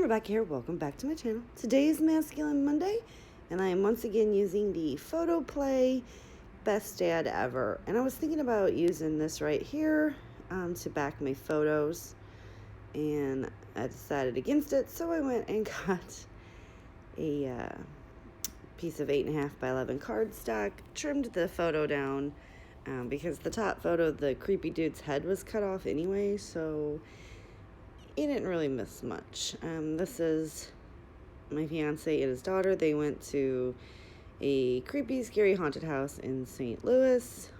Rebecca here. Welcome back to my channel. Today is Masculine Monday, and I am once again using the PhotoPlay Best Dad Ever. And I was thinking about using this right here to back my photos, and I decided against it, so I went and got a piece of 8.5 by 11 cardstock, trimmed the photo down because the top photo, the creepy dude's head was cut off anyway, so he didn't really miss much. This is my fiance and his daughter. They went to a creepy, scary haunted house in St. Louis,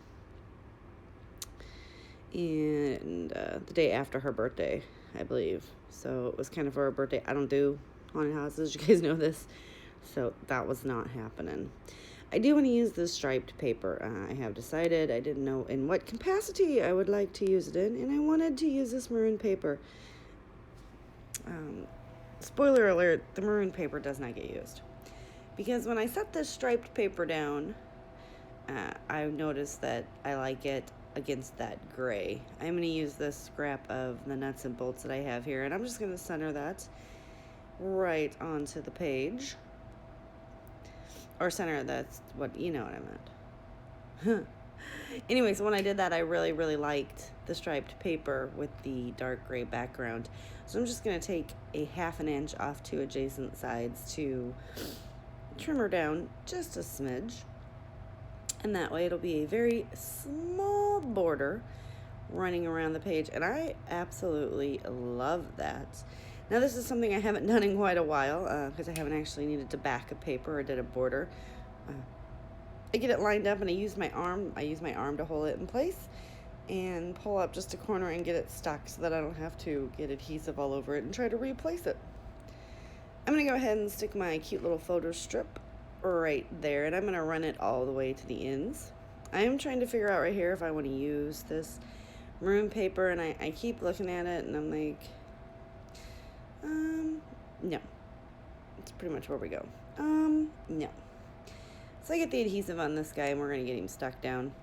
and the day after her birthday, I believe. So it was kind of for her birthday. I don't do haunted houses, you guys know this, so that was not happening. I do want to use this striped paper. I have decided. I didn't know in what capacity I would like to use it in, and I wanted to use this maroon paper. Spoiler alert, the maroon paper does not get used. Because when I set this striped paper down, I noticed that I like it against that gray. I'm going to use this scrap of the nuts and bolts that I have here, and I'm just going to center that right onto the page. Or center, that's what, you know what I meant. Anyway, so when I did that, I really liked the striped paper with the dark gray background. So I'm just going to take a 1/2 inch off two adjacent sides to trim her down just a smidge. And that way it'll be a very small border running around the page. And I absolutely love that. Now this is something I haven't done in quite a while because I haven't actually needed to back a paper or did a border. I get it lined up and I use my arm to hold it in place and pull up just a corner and get it stuck so that I don't have to get adhesive all over it and try to replace it. I'm going to go ahead and stick my cute little photo strip right there, and I'm going to run it all the way to the ends. I am trying to figure out right here if I want to use this maroon paper, and I keep looking at it and I'm like, no. That's pretty much where we go. No. So I get the adhesive on this guy and we're going to get him stuck down.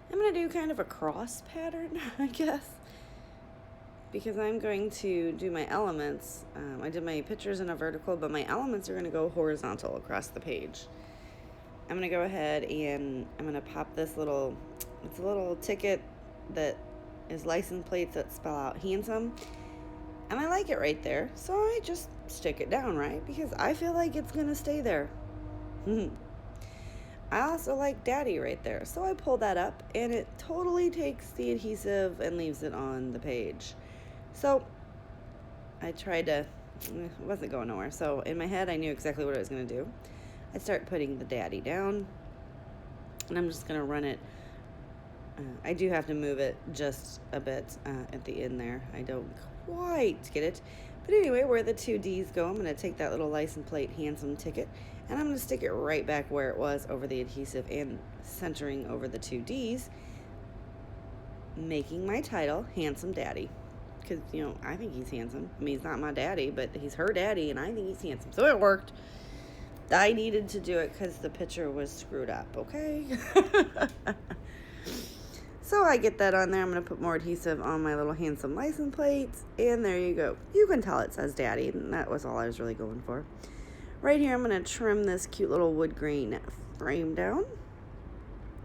I'm going to do kind of a cross pattern, I guess, because I'm going to do my elements. I did my pictures in a vertical, but my elements are going to go horizontal across the page. I'm going to go ahead and I'm going to pop this little, it's a little ticket that is license plates that spell out handsome. And I like it right there, so I just stick it down, right? Because I feel like it's going to stay there. I also like daddy right there, so I pull that up and it totally takes the adhesive and leaves it on the page. So I tried to, it wasn't going nowhere, so in my head I knew exactly what I was going to do. I start putting the daddy down and I'm just going to run it. I do have to move it just a bit at the end there. I don't quite get it. But anyway, where the two D's go, I'm going to take that little license plate handsome ticket and I'm going to stick it right back where it was over the adhesive and centering over the two D's, making my title Handsome Daddy. Because, you know, I think he's handsome. I mean, he's not my daddy, but he's her daddy and I think he's handsome. So it worked. I needed to do it because the picture was screwed up, okay? So I get that on there. I'm going to put more adhesive on my little handsome license plates. And there you go. You can tell it says daddy. And that was all I was really going for. Right here, I'm going to trim this cute little wood grain frame down.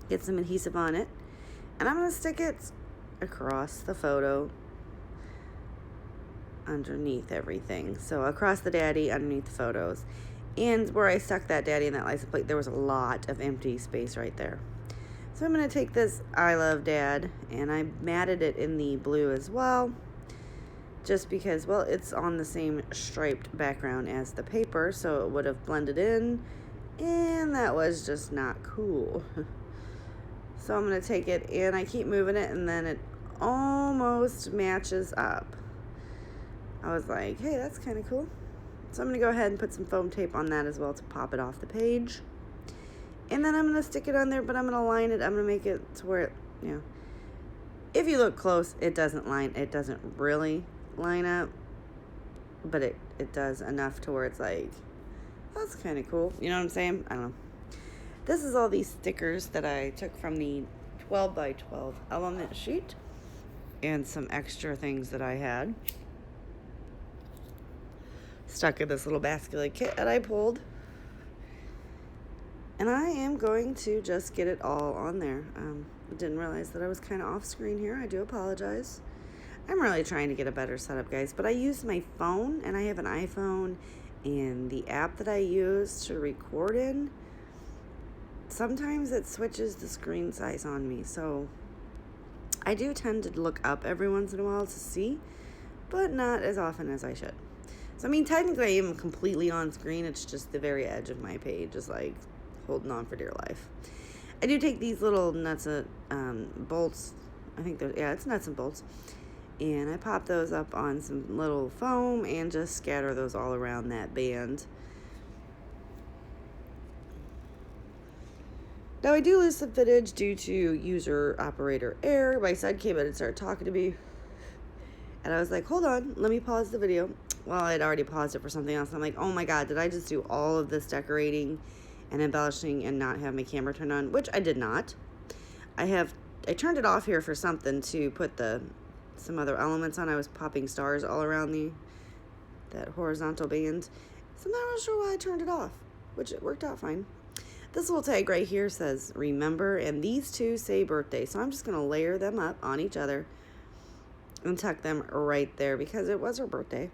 Get some adhesive on it. And I'm going to stick it across the photo underneath everything. So across the daddy, underneath the photos. And where I stuck that daddy in that license plate, there was a lot of empty space right there. So I'm going to take this I Love Dad, and I matted it in the blue as well, just because, well, it's on the same striped background as the paper, so it would have blended in, and that was just not cool. So I'm going to take it, and I keep moving it, and then it almost matches up. I was like, hey, that's kind of cool. So I'm going to go ahead and put some foam tape on that as well to pop it off the page. And then I'm going to stick it on there, but I'm going to line it. I'm going to make it to where, you know, if you look close, it doesn't really line up, but it does enough to where it's like, that's kind of cool. You know what I'm saying? I don't know. This is all these stickers that I took from the 12 by 12 element sheet and some extra things that I had. stuck in this little basket kit that I pulled. And I am going to just get it all on there. I didn't realize that I was kind of off screen here. I do apologize. I'm really trying to get a better setup, guys. But I use my phone, and I have an iPhone, and the app that I use to record in, sometimes it switches the screen size on me. So I do tend to look up every once in a while to see, but not as often as I should. So, I mean, technically I am completely on screen. It's just the very edge of my page is like holding on for dear life. I do take these little nuts and bolts. I think it's nuts and bolts. And I pop those up on some little foam and just scatter those all around that band. Now, I do lose some footage due to user operator error. My son came in and started talking to me. And I was like, hold on, let me pause the video. Well, I'd already paused it for something else. I'm like, oh my God, did I just do all of this decorating and embellishing and not have my camera turned on? Which I did not. I turned it off here for something to put some other elements on. I was popping stars all around that horizontal band. So I'm not really sure why I turned it off, which it worked out fine. This little tag right here says remember, and these two say birthday. So I'm just going to layer them up on each other and tuck them right there because it was her birthday.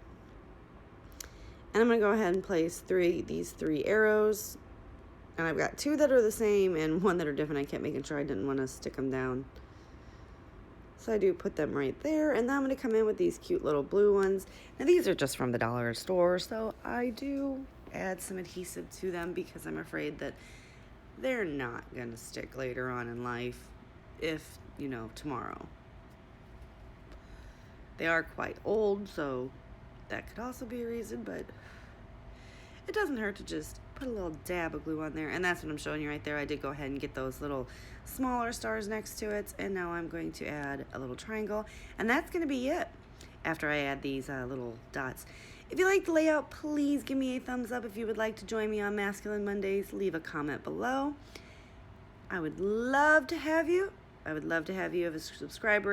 And I'm going to go ahead and place these three arrows. And I've got two that are the same and one that are different. I kept making sure I didn't want to stick them down. So I do put them right there. And then I'm going to come in with these cute little blue ones. Now these are just from the dollar store. So I do add some adhesive to them because I'm afraid that they're not going to stick later on in life if, tomorrow. They are quite old, so that could also be a reason, but it doesn't hurt to just put a little dab of glue on there. And that's what I'm showing you right there. I did go ahead and get those little smaller stars next to it. And now I'm going to add a little triangle. And that's going to be it after I add these little dots. If you like the layout, please give me a thumbs up. If you would like to join me on Masculine Mondays, leave a comment below. I would love to have you. I would love to have you as a subscriber.